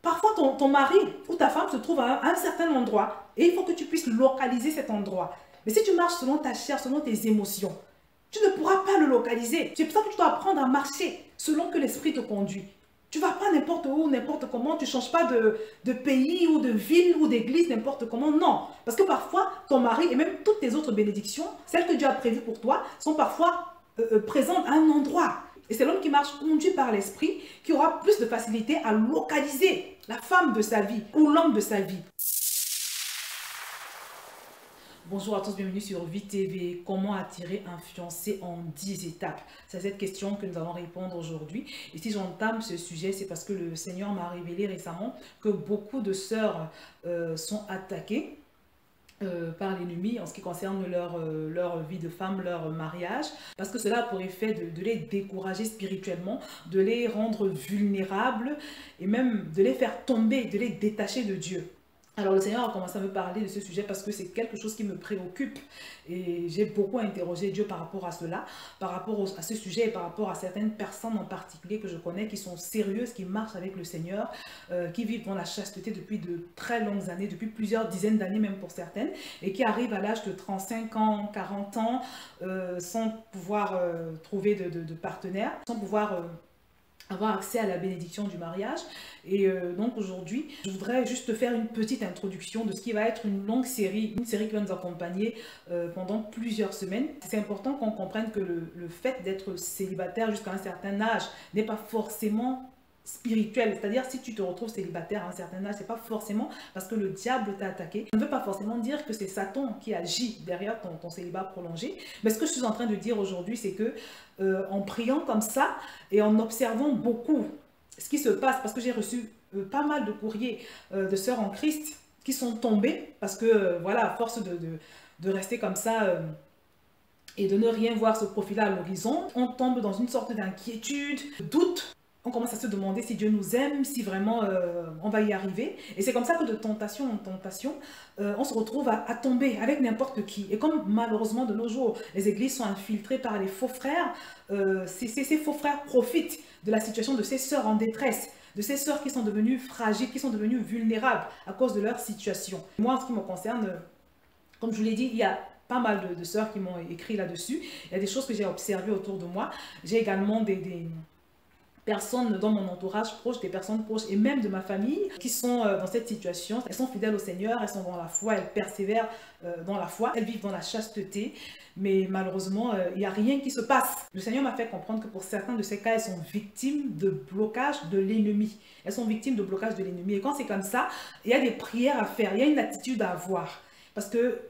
Parfois, ton mari ou ta femme se trouve à un certain endroit et il faut que tu puisses localiser cet endroit. Mais si tu marches selon ta chair, selon tes émotions, tu ne pourras pas le localiser. C'est pour ça que tu dois apprendre à marcher selon que l'esprit te conduit. Tu ne vas pas n'importe où, n'importe comment, tu ne changes pas de pays ou de ville ou d'église, n'importe comment, non. Parce que parfois, ton mari et même toutes tes autres bénédictions, celles que Dieu a prévues pour toi, sont parfois présentes à un endroit. Et c'est l'homme qui marche conduit par l'esprit qui aura plus de facilité à localiser la femme de sa vie ou l'homme de sa vie. Bonjour à tous, bienvenue sur Vie TV. Comment attirer un fiancé en 10 étapes? C'est cette question que nous allons répondre aujourd'hui. Et si j'entame ce sujet, c'est parce que le Seigneur m'a révélé récemment que beaucoup de sœurs sont attaquées par l'ennemi en ce qui concerne leur vie de femme, leur mariage, parce que cela a pour effet de les décourager spirituellement, de les rendre vulnérables et même de les faire tomber, de les détacher de Dieu. Alors le Seigneur a commencé à me parler de ce sujet parce que c'est quelque chose qui me préoccupe et j'ai beaucoup interrogé Dieu par rapport à cela, par rapport à ce sujet et par rapport à certaines personnes en particulier que je connais qui sont sérieuses, qui marchent avec le Seigneur, qui vivent dans la chasteté depuis de très longues années, depuis plusieurs dizaines d'années même pour certaines, et qui arrivent à l'âge de 35 ans, 40 ans, sans pouvoir trouver de partenaire, sans pouvoir avoir accès à la bénédiction du mariage. Et donc aujourd'hui, je voudrais juste faire une petite introduction de ce qui va être une longue série, une série qui va nous accompagner pendant plusieurs semaines. C'est important qu'on comprenne que le fait d'être célibataire jusqu'à un certain âge n'est pas forcément spirituel, c'est-à-dire si tu te retrouves célibataire à un certain âge, c'est pas forcément parce que le diable t'a attaqué. Ça ne veut pas forcément dire que c'est Satan qui agit derrière ton célibat prolongé. Mais ce que je suis en train de dire aujourd'hui, c'est que en priant comme ça et en observant beaucoup ce qui se passe, parce que j'ai reçu pas mal de courriers de sœurs en Christ qui sont tombées parce que voilà, à force de rester comme ça et de ne rien voir se profiler à l'horizon, on tombe dans une sorte d'inquiétude, de doute. On commence à se demander si Dieu nous aime, si vraiment on va y arriver. Et c'est comme ça que de tentation en tentation, on se retrouve à tomber avec n'importe qui. Et comme malheureusement de nos jours, les églises sont infiltrées par les faux frères, ces faux frères profitent de la situation de ces sœurs en détresse, de ces sœurs qui sont devenues fragiles, qui sont devenues vulnérables à cause de leur situation. Moi, en ce qui me concerne, comme je vous l'ai dit, il y a pas mal de sœurs qui m'ont écrit là-dessus. Il y a des choses que j'ai observées autour de moi. J'ai également des personnes dans mon entourage proche, des personnes proches et même de ma famille qui sont dans cette situation. Elles sont fidèles au Seigneur, elles sont dans la foi, elles persévèrent dans la foi, elles vivent dans la chasteté, mais malheureusement, il n'y a rien qui se passe. Le Seigneur m'a fait comprendre que pour certains de ces cas, elles sont victimes de blocage de l'ennemi. Elles sont victimes de blocage de l'ennemi. Et quand c'est comme ça, il y a des prières à faire, il y a une attitude à avoir. Parce que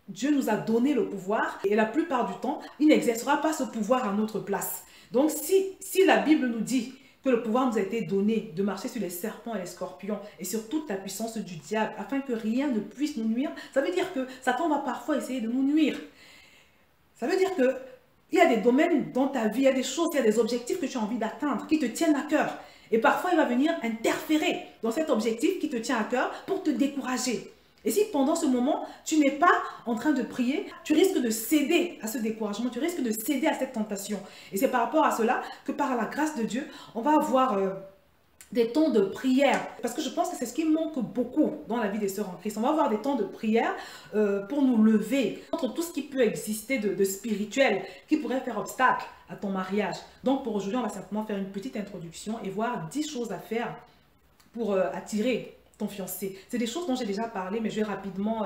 Dieu nous a donné le pouvoir et la plupart du temps, il n'exercera pas ce pouvoir à notre place. Donc si la Bible nous dit que le pouvoir nous a été donné de marcher sur les serpents et les scorpions et sur toute la puissance du diable afin que rien ne puisse nous nuire, ça veut dire que Satan va parfois essayer de nous nuire. Ça veut dire que il y a des domaines dans ta vie, il y a des choses, il y a des objectifs que tu as envie d'atteindre, qui te tiennent à cœur. Et parfois, il va venir interférer dans cet objectif qui te tient à cœur pour te décourager. Et si pendant ce moment, tu n'es pas en train de prier, tu risques de céder à ce découragement, tu risques de céder à cette tentation. Et c'est par rapport à cela que par la grâce de Dieu, on va avoir des temps de prière. Parce que je pense que c'est ce qui manque beaucoup dans la vie des sœurs en Christ. On va avoir des temps de prière pour nous lever contre tout ce qui peut exister de spirituel, qui pourrait faire obstacle à ton mariage. Donc pour aujourd'hui, on va simplement faire une petite introduction et voir 10 choses à faire pour attirer ton fiancé. C'est des choses dont j'ai déjà parlé, mais je vais rapidement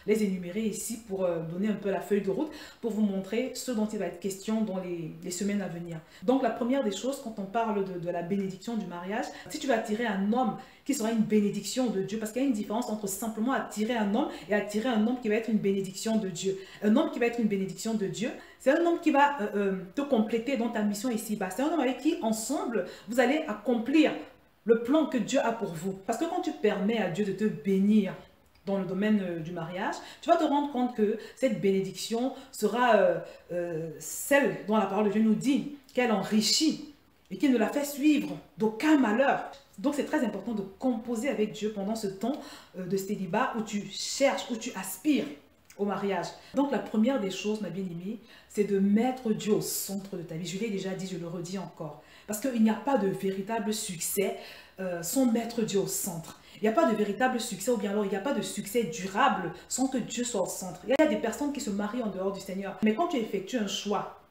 les énumérer ici pour donner un peu la feuille de route, pour vous montrer ce dont il va être question dans les semaines à venir. Donc la première des choses, quand on parle de la bénédiction du mariage, si tu veux attirer un homme qui sera une bénédiction de Dieu, parce qu'il y a une différence entre simplement attirer un homme et attirer un homme qui va être une bénédiction de Dieu. Un homme qui va être une bénédiction de Dieu, c'est un homme qui va te compléter dans ta mission ici-bas. C'est un homme avec qui, ensemble, vous allez accomplir le plan que Dieu a pour vous. Parce que quand tu permets à Dieu de te bénir dans le domaine du mariage, tu vas te rendre compte que cette bénédiction sera celle dont la parole de Dieu nous dit qu'elle enrichit et qui ne la fait suivre d'aucun malheur. Donc c'est très important de composer avec Dieu pendant ce temps de célibat où tu cherches, où tu aspires au mariage. Donc la première des choses, ma bien-aimée, c'est de mettre Dieu au centre de ta vie. Je l'ai déjà dit, je le redis encore. Parce qu'il n'y a pas de véritable succès sans mettre Dieu au centre. Il n'y a pas de véritable succès, ou bien alors il n'y a pas de succès durable sans que Dieu soit au centre. Il y a des personnes qui se marient en dehors du Seigneur. Mais quand tu effectues un choix,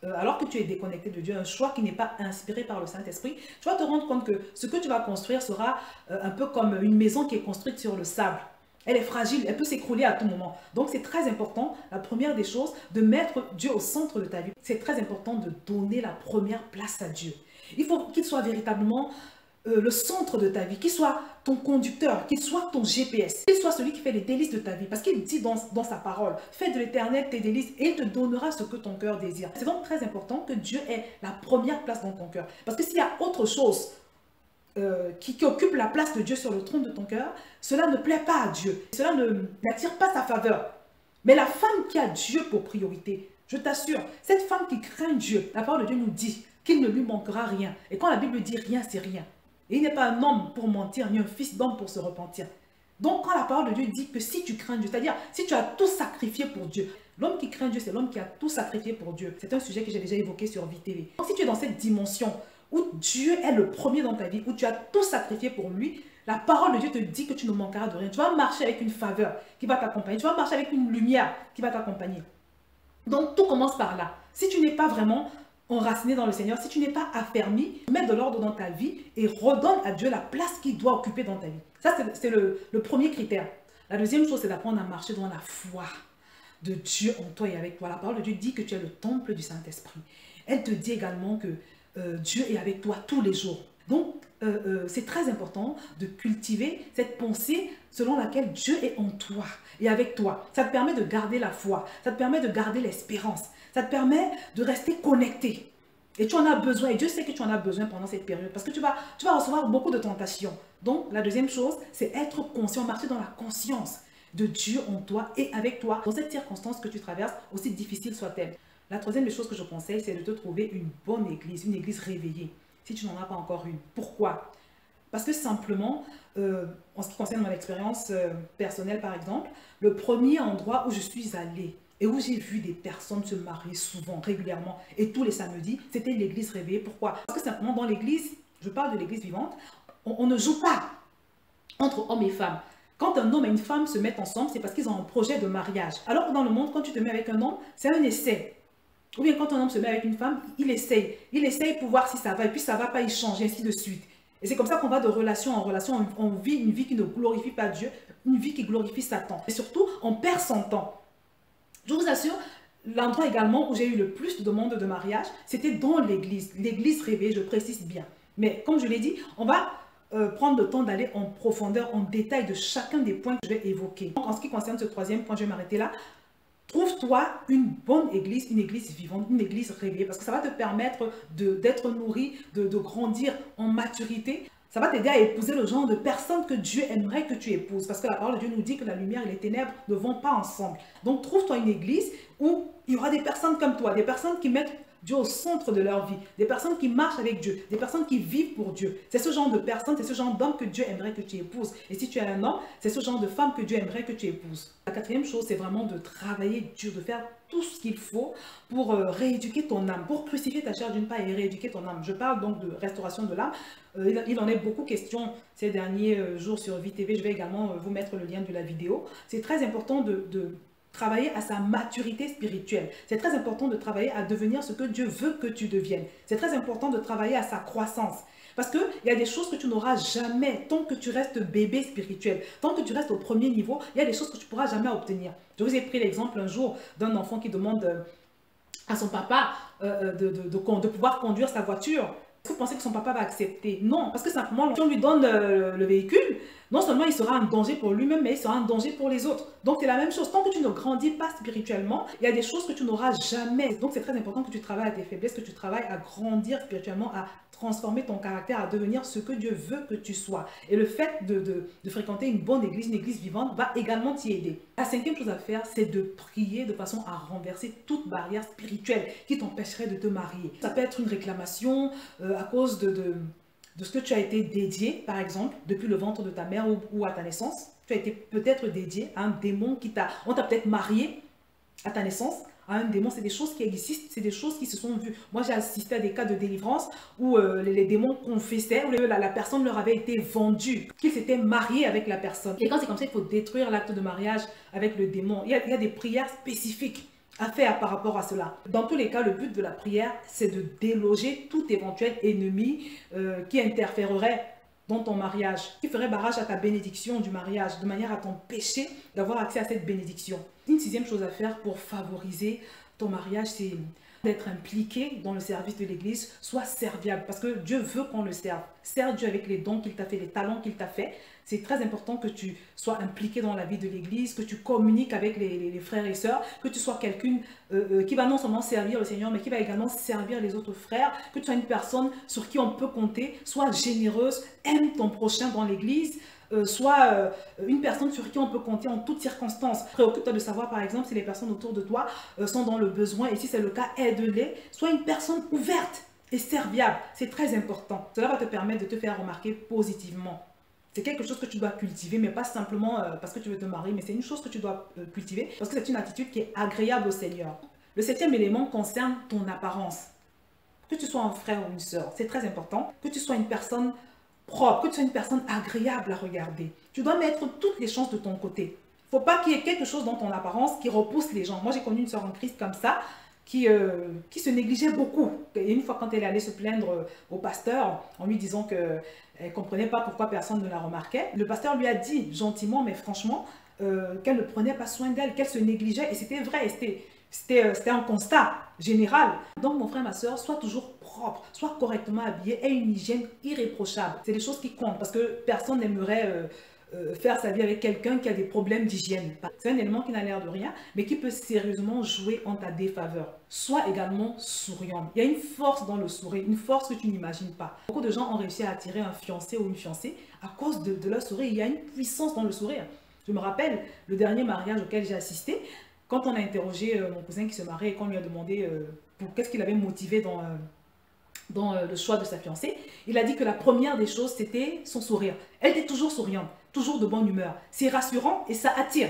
alors que tu es déconnecté de Dieu, un choix qui n'est pas inspiré par le Saint-Esprit, tu vas te rendre compte que ce que tu vas construire sera un peu comme une maison qui est construite sur le sable. Elle est fragile, elle peut s'écrouler à tout moment. Donc c'est très important, la première des choses, de mettre Dieu au centre de ta vie. C'est très important de donner la première place à Dieu. Il faut qu'il soit véritablement le centre de ta vie, qu'il soit ton conducteur, qu'il soit ton GPS, qu'il soit celui qui fait les délices de ta vie. Parce qu'il dit dans sa parole, fais de l'Éternel tes délices et il te donnera ce que ton cœur désire. C'est donc très important que Dieu ait la première place dans ton cœur. Parce que s'il y a autre chose qui occupe la place de Dieu sur le trône de ton cœur, cela ne plaît pas à Dieu. Cela n'attire pas sa faveur. Mais la femme qui a Dieu pour priorité, je t'assure, cette femme qui craint Dieu, la parole de Dieu nous dit qu'il ne lui manquera rien. Et quand la Bible dit rien, c'est rien. Et il n'est pas un homme pour mentir, ni un fils d'homme pour se repentir. Donc quand la parole de Dieu dit que si tu crains Dieu, c'est-à-dire si tu as tout sacrifié pour Dieu, l'homme qui craint Dieu, c'est l'homme qui a tout sacrifié pour Dieu. C'est un sujet que j'ai déjà évoqué sur VTV. Donc si tu es dans cette dimension où Dieu est le premier dans ta vie, où tu as tout sacrifié pour lui, la parole de Dieu te dit que tu ne manqueras de rien. Tu vas marcher avec une faveur qui va t'accompagner. Tu vas marcher avec une lumière qui va t'accompagner. Donc tout commence par là. Si tu n'es pas vraiment enraciné dans le Seigneur, si tu n'es pas affermi, mets de l'ordre dans ta vie et redonne à Dieu la place qu'il doit occuper dans ta vie. Ça, c'est le premier critère. La deuxième chose, c'est d'apprendre à marcher dans la foi de Dieu en toi et avec toi. La parole de Dieu dit que tu es le temple du Saint-Esprit. Elle te dit également que Dieu est avec toi tous les jours. Donc, c'est très important de cultiver cette pensée selon laquelle Dieu est en toi et avec toi. Ça te permet de garder la foi, ça te permet de garder l'espérance, ça te permet de rester connecté. Et tu en as besoin, et Dieu sait que tu en as besoin pendant cette période, parce que tu vas recevoir beaucoup de tentations. Donc, la deuxième chose, c'est être conscient, marcher dans la conscience de Dieu en toi et avec toi, dans cette circonstance que tu traverses, aussi difficile soit-elle. La troisième des choses que je conseille, c'est de te trouver une bonne église, une église réveillée, si tu n'en as pas encore une. Pourquoi? Parce que simplement, en ce qui concerne mon expérience personnelle par exemple, le premier endroit où je suis allée et où j'ai vu des personnes se marier souvent, régulièrement, et tous les samedis, c'était l'église réveillée. Pourquoi? Parce que simplement dans l'église, je parle de l'église vivante, on ne joue pas entre hommes et femmes. Quand un homme et une femme se mettent ensemble, c'est parce qu'ils ont un projet de mariage. Alors que dans le monde, quand tu te mets avec un homme, c'est un essai. Ou bien quand un homme se met avec une femme, il essaye. Il essaye pour voir si ça va, et puis ça ne va pas y changer, ainsi de suite. Et c'est comme ça qu'on va de relation en relation, on vit une vie qui ne glorifie pas Dieu, une vie qui glorifie Satan. Et surtout, on perd son temps. Je vous assure, l'endroit également où j'ai eu le plus de demandes de mariage, c'était dans l'église. L'église réveillée, je précise bien. Mais comme je l'ai dit, on va prendre le temps d'aller en profondeur, en détail de chacun des points que je vais évoquer. Donc, en ce qui concerne ce troisième point, je vais m'arrêter là. Trouve-toi une bonne église, une église vivante, une église réveillée, parce que ça va te permettre d'être nourri, de grandir en maturité. Ça va t'aider à épouser le genre de personne que Dieu aimerait que tu épouses. Parce que la parole de Dieu nous dit que la lumière et les ténèbres ne vont pas ensemble. Donc trouve-toi une église où il y aura des personnes comme toi, des personnes qui mettent Dieu au centre de leur vie, des personnes qui marchent avec Dieu, des personnes qui vivent pour Dieu. C'est ce genre de personnes, c'est ce genre d'homme que Dieu aimerait que tu épouses. Et si tu es un homme, c'est ce genre de femme que Dieu aimerait que tu épouses. La quatrième chose, c'est vraiment de travailler dur, de faire tout ce qu'il faut pour rééduquer ton âme, pour crucifier ta chair d'une part et rééduquer ton âme. Je parle donc de restauration de l'âme. Il en est beaucoup question ces derniers jours sur VTV. Je vais également vous mettre le lien de la vidéo. C'est très important de travailler à sa maturité spirituelle. C'est très important de travailler à devenir ce que Dieu veut que tu deviennes. C'est très important de travailler à sa croissance. Parce qu'il y a des choses que tu n'auras jamais tant que tu restes bébé spirituel. Tant que tu restes au premier niveau, il y a des choses que tu ne pourras jamais obtenir. Je vous ai pris l'exemple un jour d'un enfant qui demande à son papa de pouvoir conduire sa voiture. Est-ce que vous pensez que son papa va accepter? Non, parce que simplement, si on lui donne le véhicule, non seulement il sera un danger pour lui-même, mais il sera un danger pour les autres. Donc c'est la même chose. Tant que tu ne grandis pas spirituellement, il y a des choses que tu n'auras jamais. Donc c'est très important que tu travailles à tes faiblesses, que tu travailles à grandir spirituellement, à transformer ton caractère, à devenir ce que Dieu veut que tu sois. Et le fait de fréquenter une bonne église, une église vivante, va également t'y aider. La cinquième chose à faire, c'est de prier de façon à renverser toute barrière spirituelle qui t'empêcherait de te marier. Ça peut être une réclamation à cause de ce que tu as été dédié, par exemple, depuis le ventre de ta mère ou à ta naissance. Tu as été peut-être dédié à un démon on t'a peut-être marié à ta naissance à un démon, c'est des choses qui existent, c'est des choses qui se sont vues. Moi, j'ai assisté à des cas de délivrance où les démons confessaient, où la personne leur avait été vendue, qu'ils s'étaient mariés avec la personne. Et quand c'est comme ça, il faut détruire l'acte de mariage avec le démon. Il y a des prières spécifiques à faire par rapport à cela. Dans tous les cas, le but de la prière, c'est de déloger tout éventuel ennemi qui interférerait dans ton mariage, qui ferait barrage à ta bénédiction du mariage, de manière à t'empêcher d'avoir accès à cette bénédiction. Une sixième chose à faire pour favoriser ton mariage, c'est d'être impliqué dans le service de l'église, soit serviable, parce que Dieu veut qu'on le serve. Serve Dieu avec les dons qu'il t'a fait, les talents qu'il t'a fait. C'est très important que tu sois impliqué dans la vie de l'église, que tu communiques avec les frères et sœurs, que tu sois quelqu'un qui va non seulement servir le Seigneur, mais qui va également servir les autres frères, que tu sois une personne sur qui on peut compter, sois généreuse, aime ton prochain dans l'église, soit une personne sur qui on peut compter en toutes circonstances. Préoccupe-toi de savoir par exemple si les personnes autour de toi sont dans le besoin, et si c'est le cas, aide-les. Sois une personne ouverte et serviable, c'est très important. Cela va te permettre de te faire remarquer positivement. C'est quelque chose que tu dois cultiver, mais pas simplement parce que tu veux te marier, mais c'est une chose que tu dois cultiver parce que c'est une attitude qui est agréable au Seigneur. Le septième élément concerne ton apparence. Que tu sois un frère ou une sœur, c'est très important. Que tu sois une personne propre, que tu sois une personne agréable à regarder. Tu dois mettre toutes les chances de ton côté. Il ne faut pas qu'il y ait quelque chose dans ton apparence qui repousse les gens. Moi, j'ai connu une sœur en Christ comme ça, qui se négligeait beaucoup. Et une fois, quand elle est allée se plaindre au pasteur, en lui disant qu'elle ne comprenait pas pourquoi personne ne la remarquait, le pasteur lui a dit gentiment, mais franchement, qu'elle ne prenait pas soin d'elle, qu'elle se négligeait. Et c'était vrai, c'était un constat général. Donc, mon frère, ma soeur, sois toujours propre, sois correctement habillé, aie une hygiène irréprochable. C'est des choses qui comptent parce que personne n'aimerait faire sa vie avec quelqu'un qui a des problèmes d'hygiène. C'est un élément qui n'a l'air de rien, mais qui peut sérieusement jouer en ta défaveur. Sois également souriant. Il y a une force dans le sourire, une force que tu n'imagines pas. Beaucoup de gens ont réussi à attirer un fiancé ou une fiancée à cause de leur sourire. Il y a une puissance dans le sourire. Je me rappelle le dernier mariage auquel j'ai assisté, quand on a interrogé mon cousin qui se mariait et qu'on lui a demandé qu'est-ce qu'il avait motivé dans le choix de sa fiancée, il a dit que la première des choses, c'était son sourire. Elle était toujours souriante, toujours de bonne humeur. C'est rassurant et ça attire.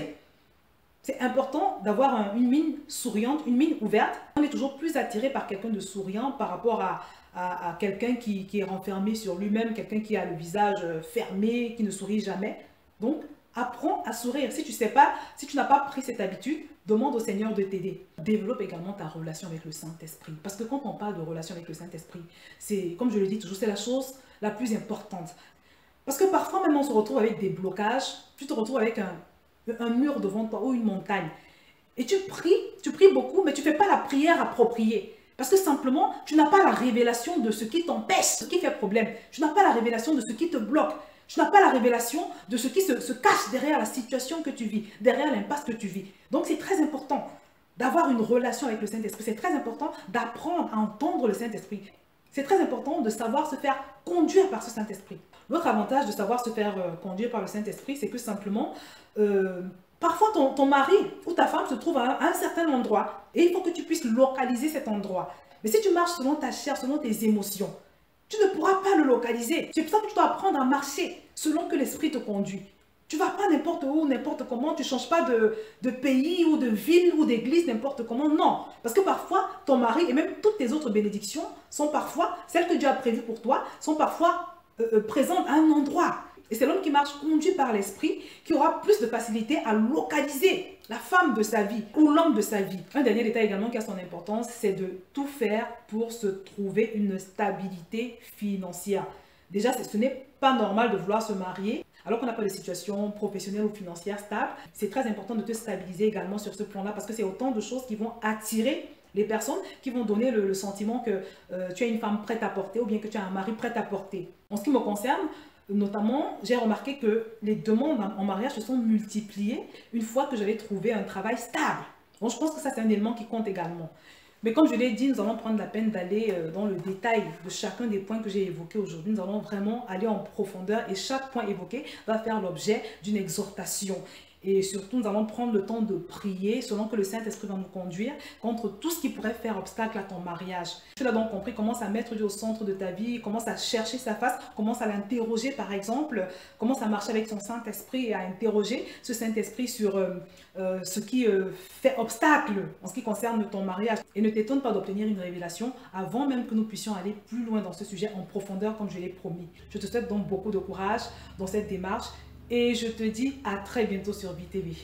C'est important d'avoir une mine souriante, une mine ouverte. On est toujours plus attiré par quelqu'un de souriant par rapport à quelqu'un qui est renfermé sur lui-même, quelqu'un qui a le visage fermé, qui ne sourit jamais. Donc, apprends à sourire. Si tu sais pas, si tu n'as pas pris cette habitude, demande au Seigneur de t'aider. Développe également ta relation avec le Saint-Esprit. Parce que quand on parle de relation avec le Saint-Esprit, c'est, comme je le dis toujours, c'est la chose la plus importante. Parce que parfois, même on se retrouve avec des blocages. Tu te retrouves avec un mur devant toi ou une montagne. Et tu pries beaucoup, mais tu ne fais pas la prière appropriée. Parce que simplement, tu n'as pas la révélation de ce qui t'empêche, ce qui fait problème. Tu n'as pas la révélation de ce qui te bloque. Tu n'as pas la révélation de ce qui se cache derrière la situation que tu vis, derrière l'impasse que tu vis. Donc c'est très important d'avoir une relation avec le Saint-Esprit. C'est très important d'apprendre à entendre le Saint-Esprit. C'est très important de savoir se faire conduire par ce Saint-Esprit. L'autre avantage de savoir se faire conduire par le Saint-Esprit, c'est que simplement, parfois ton mari ou ta femme se trouve à un certain endroit et il faut que tu puisses localiser cet endroit. Mais si tu marches selon ta chair, selon tes émotions, tu ne pourras pas le localiser. C'est pour ça que tu dois apprendre à marcher selon que l'Esprit te conduit. Tu ne vas pas n'importe où, n'importe comment. Tu ne changes pas de pays ou de ville ou d'église n'importe comment. Non. Parce que parfois, ton mari et même toutes tes autres bénédictions sont parfois, celles que Dieu a prévues pour toi, sont parfois présentes à un endroit. Et c'est l'homme qui marche conduit par l'Esprit qui aura plus de facilité à localiser la femme de sa vie ou l'homme de sa vie. Un dernier détail également qui a son importance, c'est de tout faire pour se trouver une stabilité financière. Déjà, ce n'est pas normal de vouloir se marier alors qu'on n'a pas de situation professionnelle ou financière stable. C'est très important de te stabiliser également sur ce plan-là parce que c'est autant de choses qui vont attirer les personnes, qui vont donner le sentiment que tu as une femme prête à porter ou bien que tu as un mari prêt à porter. En ce qui me concerne, notamment, j'ai remarqué que les demandes en mariage se sont multipliées une fois que j'avais trouvé un travail stable. Donc, je pense que ça, c'est un élément qui compte également. Mais comme je l'ai dit, nous allons prendre la peine d'aller dans le détail de chacun des points que j'ai évoqués aujourd'hui. Nous allons vraiment aller en profondeur et chaque point évoqué va faire l'objet d'une exhortation. Et surtout, nous allons prendre le temps de prier selon que le Saint-Esprit va nous conduire contre tout ce qui pourrait faire obstacle à ton mariage. Tu l'as donc compris, commence à mettre Dieu au centre de ta vie, commence à chercher sa face, commence à l'interroger par exemple, commence à marcher avec son Saint-Esprit et à interroger ce Saint-Esprit sur ce qui fait obstacle en ce qui concerne ton mariage. Et ne t'étonne pas d'obtenir une révélation avant même que nous puissions aller plus loin dans ce sujet en profondeur comme je l'ai promis. Je te souhaite donc beaucoup de courage dans cette démarche et je te dis à très bientôt sur VTV.